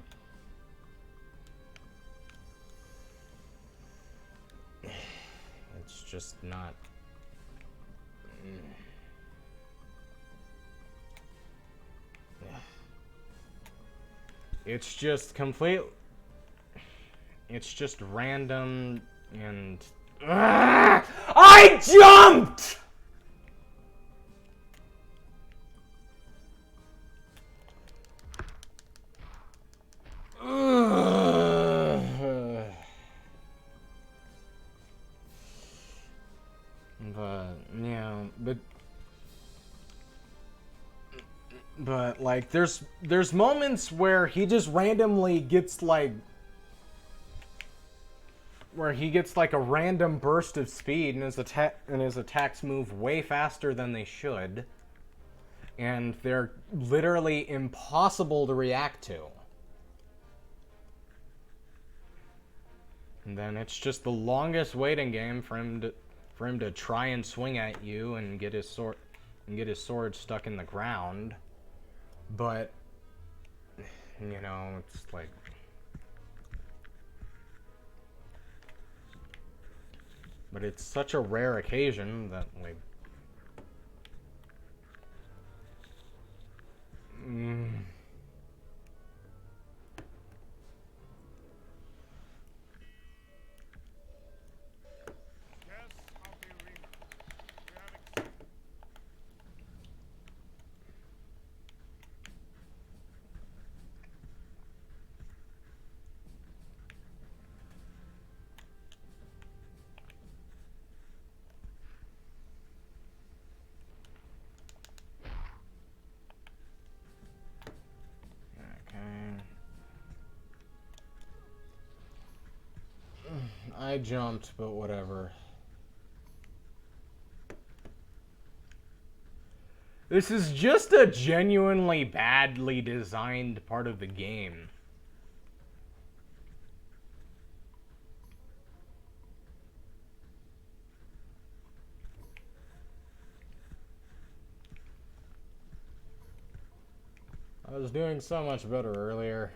It's just not. It's just complete. It's just random and. I jumped! But, you know, but like there's moments where he just randomly gets like a random burst of speed, and his attacks move way faster than they should, and they're literally impossible to react to. And then it's just the longest waiting game for him to try and swing at you and get his sword stuck in the ground. But you know, it's like, but it's such a rare occasion that, like, Guests of the arena, we have exciting. okay. I jumped, but whatever. This is just a genuinely badly designed part of the game. I was doing so much better earlier.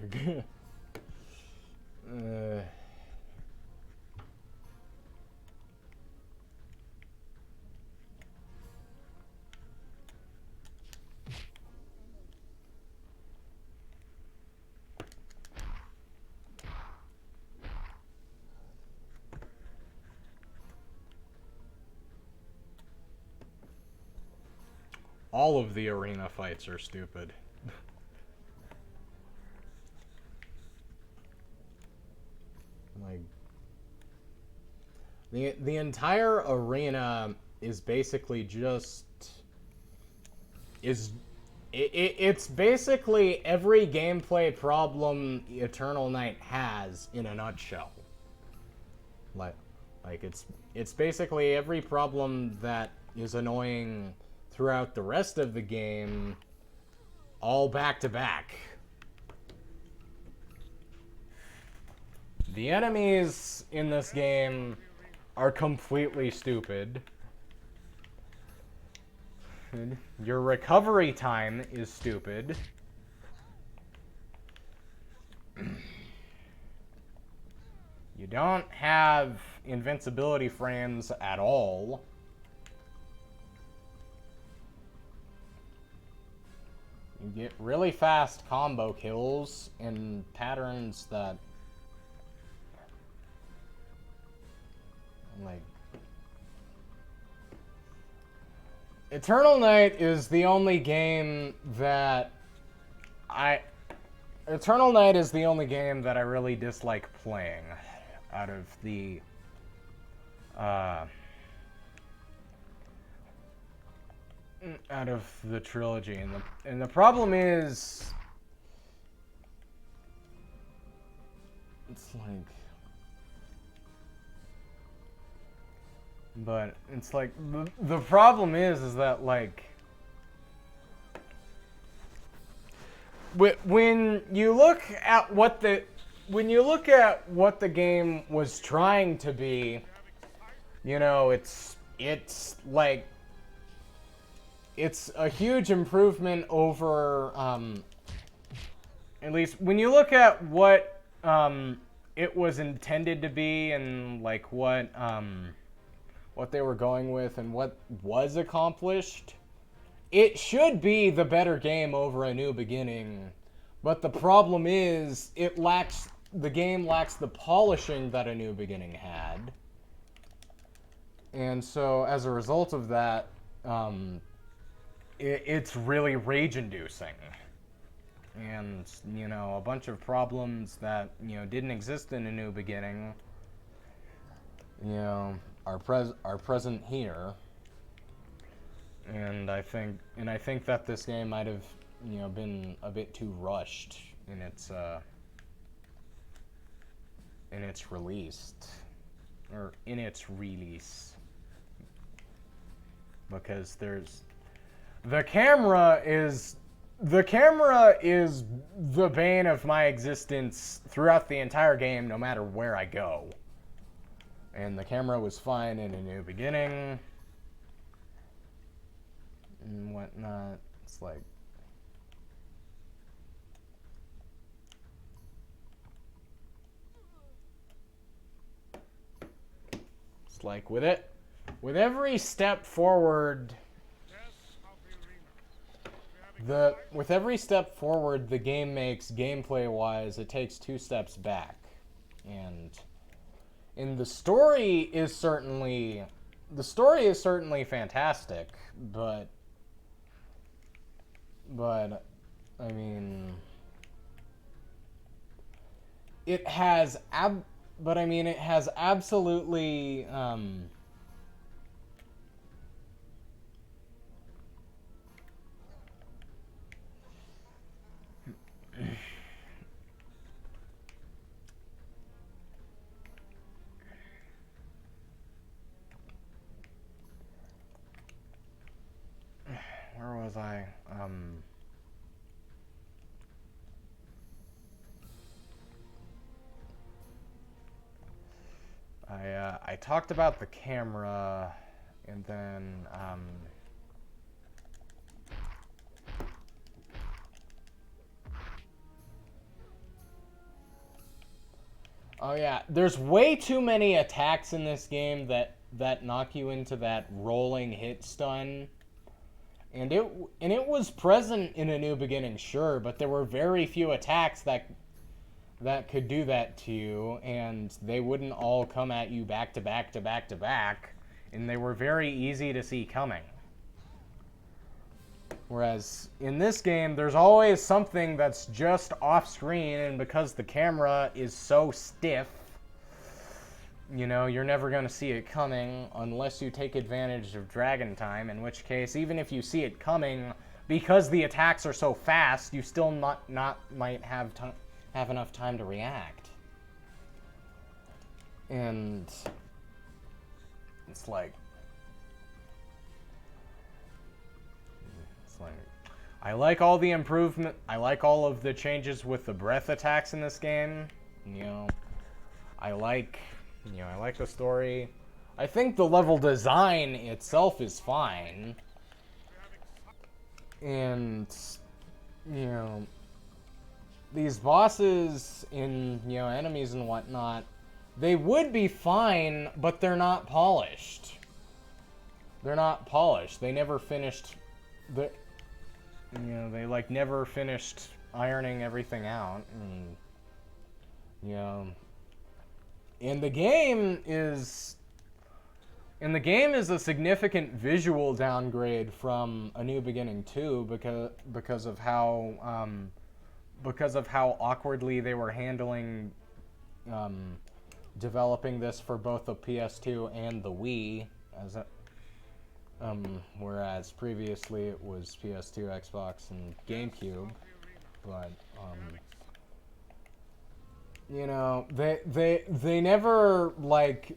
All of the arena fights are stupid. Like, the entire arena is basically just it's basically every gameplay problem Eternal Night has in a nutshell. Like it's basically every problem that is annoying throughout the rest of the game, all back to back. The enemies in this game are completely stupid. Your recovery time is stupid. You don't have invincibility frames at all. You get really fast combo kills in patterns that, like, Eternal Night is the only game that I really dislike playing out of the trilogy, and the problem is, it's like, but it's like the problem is that, like, when you look at what the game was trying to be, you know, it's like, it's a huge improvement over, at least when you look at what it was intended to be, and like what they were going with and what was accomplished. It should be the better game over A New Beginning, but the problem is the game lacks the polishing that A New Beginning had. And so as a result of that, it's really rage-inducing. And, you know, a bunch of problems that, you know, didn't exist in A New Beginning, you know, are present here. And I think that this game might have, you know, been a bit too rushed in its release, because the camera is the bane of my existence throughout the entire game, no matter where I go. And the camera was fine in A New Beginning and whatnot. It's like, with every step forward, the game makes, gameplay-wise, it takes 2 steps back. And the story is certainly fantastic, but I mean, it has absolutely where was I? I talked about the camera, and then Oh yeah, there's way too many attacks in this game that knock you into that rolling hit stun. And it was present in A New Beginning, sure, but there were very few attacks that could do that to you, and they wouldn't all come at you back to back to back to back, and they were very easy to see coming. Whereas in this game, there's always something that's just off screen, and because the camera is so stiff, you know, you're never going to see it coming unless you take advantage of Dragon Time, in which case, even if you see it coming, because the attacks are so fast, you still might have enough time to react. And it's like I like all the improvement. I like all of the changes with the breath attacks in this game. You know, I like the story. I think the level design itself is fine. And, you know, these bosses in, you know, enemies and whatnot, they would be fine, but they're not polished. They're not polished. They never finished the, you know, they like never finished ironing everything out, and, you know, and the game is a significant visual downgrade from A New Beginning 2 because of how awkwardly they were handling developing this for both the PS2 and the Wii, whereas previously it was PS2, Xbox, and GameCube. But you know, they never like.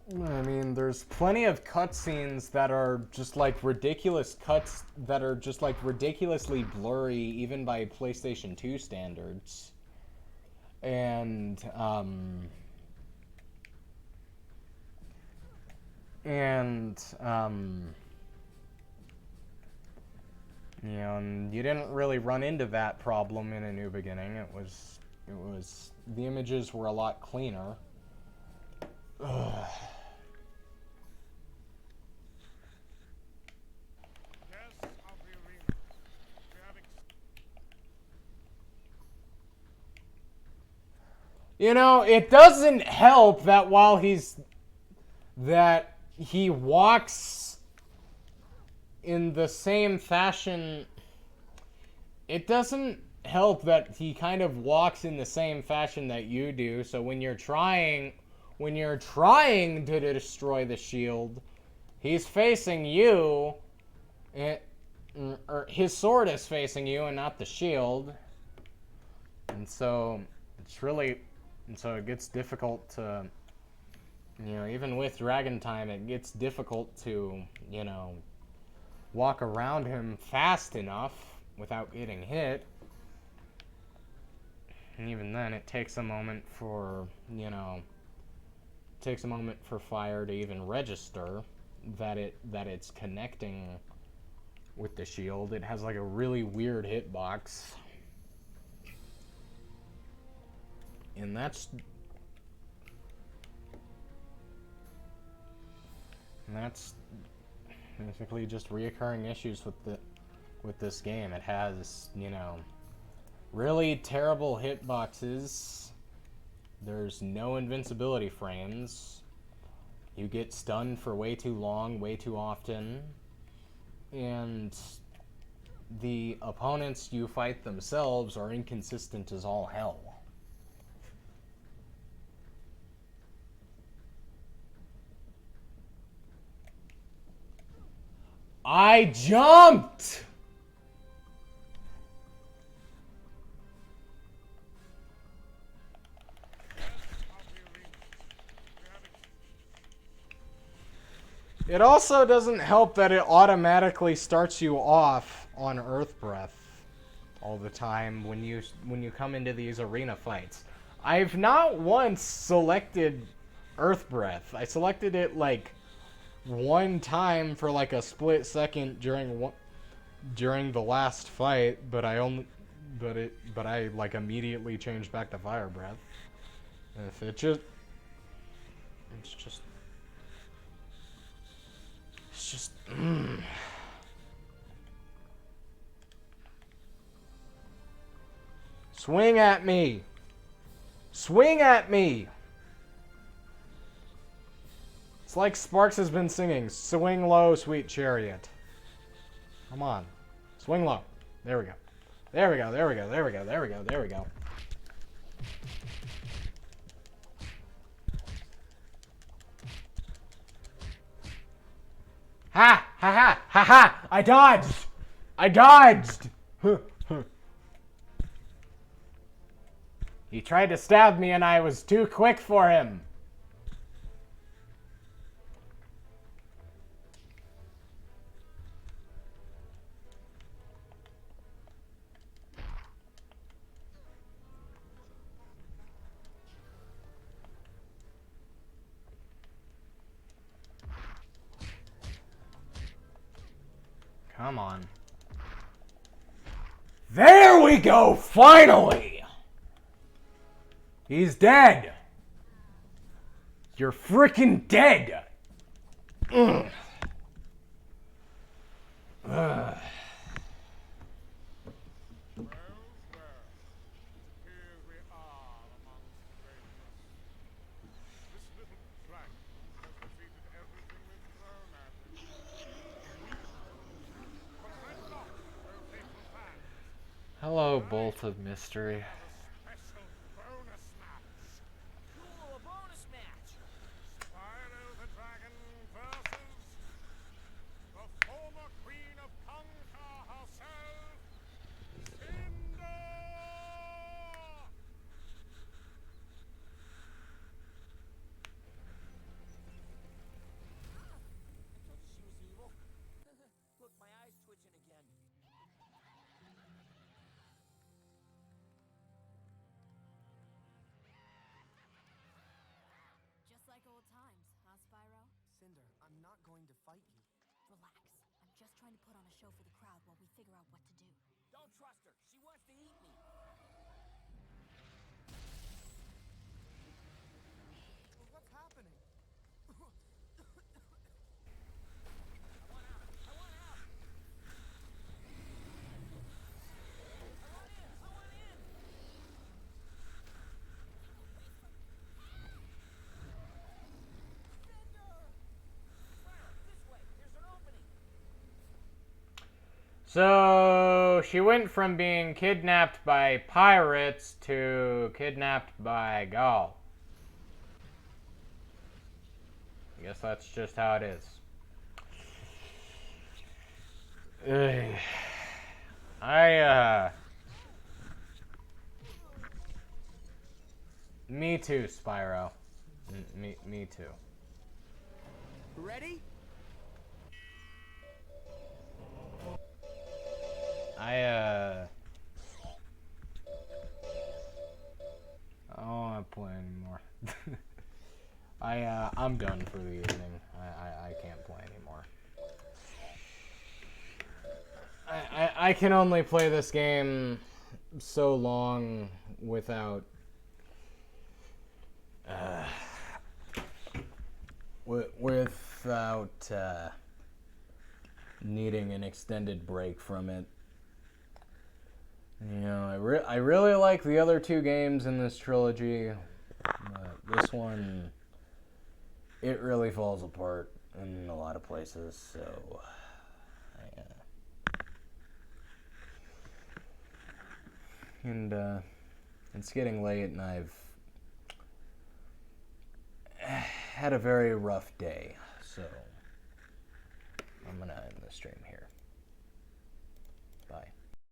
I mean, there's plenty of cutscenes that are just like ridiculous cuts that are just like ridiculously blurry, even by PlayStation 2 standards. And you know, and you didn't really run into that problem in A New Beginning. It was the images were a lot cleaner. Ugh. You know, it doesn't help that while he walks in the same fashion. It doesn't help that he kind of walks in the same fashion that you do. So when you're trying to destroy the shield, he's facing you, or his sword is facing you and not the shield. And so it gets difficult to, you know, even with Dragon Time, it gets difficult to, you know, walk around him fast enough without getting hit. And even then, it takes a moment for, you know, fire to even register that it's connecting with the shield. It has like a really weird hitbox. And that's basically just reoccurring issues with this game. It has, you know, really terrible hitboxes. There's no invincibility frames. You get stunned for way too long, way too often. And the opponents you fight themselves are inconsistent as all hell. I jumped! It also doesn't help that it automatically starts you off on Earth Breath all the time when you come into these arena fights. I've not once selected Earth Breath. I selected it like one time for like a split second during during the last fight, but I like immediately changed back to fire breath. If it's just swing at me. Swing at me. It's like Sparks has been singing, swing low, sweet chariot. Come on. Swing low. There we go. There we go, there we go, there we go, there we go, there we go. Ha! Ha ha! Ha ha! I dodged! I dodged! He tried to stab me and I was too quick for him. Come on. There we go, finally! He's dead. You're freaking dead. Ugh. Ugh. Here we are amongst greatness. This little dragon has defeated everything we've thrown at it. But fret not, O faithful fans. Hello, Bolt of Mystery. A special bonus match. Cool, a bonus match. Spyro the Dragon versus the former queen of Conquer herself, Cinder! Told you she was evil. Look, my eye's twitching again. Just like old times, huh, Spyro? Cinder, I'm not going to fight you. Relax. I'm just trying to put on a show for the crowd while we figure out what to do. Don't trust her. She wants to eat me. Well, what's happening? I want out. I want out. I want in. I want in. This way. There's an opening. So she went from being kidnapped by pirates to kidnapped by Gaul. I guess that's just how it is. Ugh. Me too, Spyro. Me too. Ready? I don't want to play anymore. I'm done for the evening. I can't play anymore. I can only play this game so long without needing an extended break from it. You know, I really like the other two games in this trilogy, but this one, it really falls apart in a lot of places, so and it's getting late and I've had a very rough day, so I'm gonna end the stream here.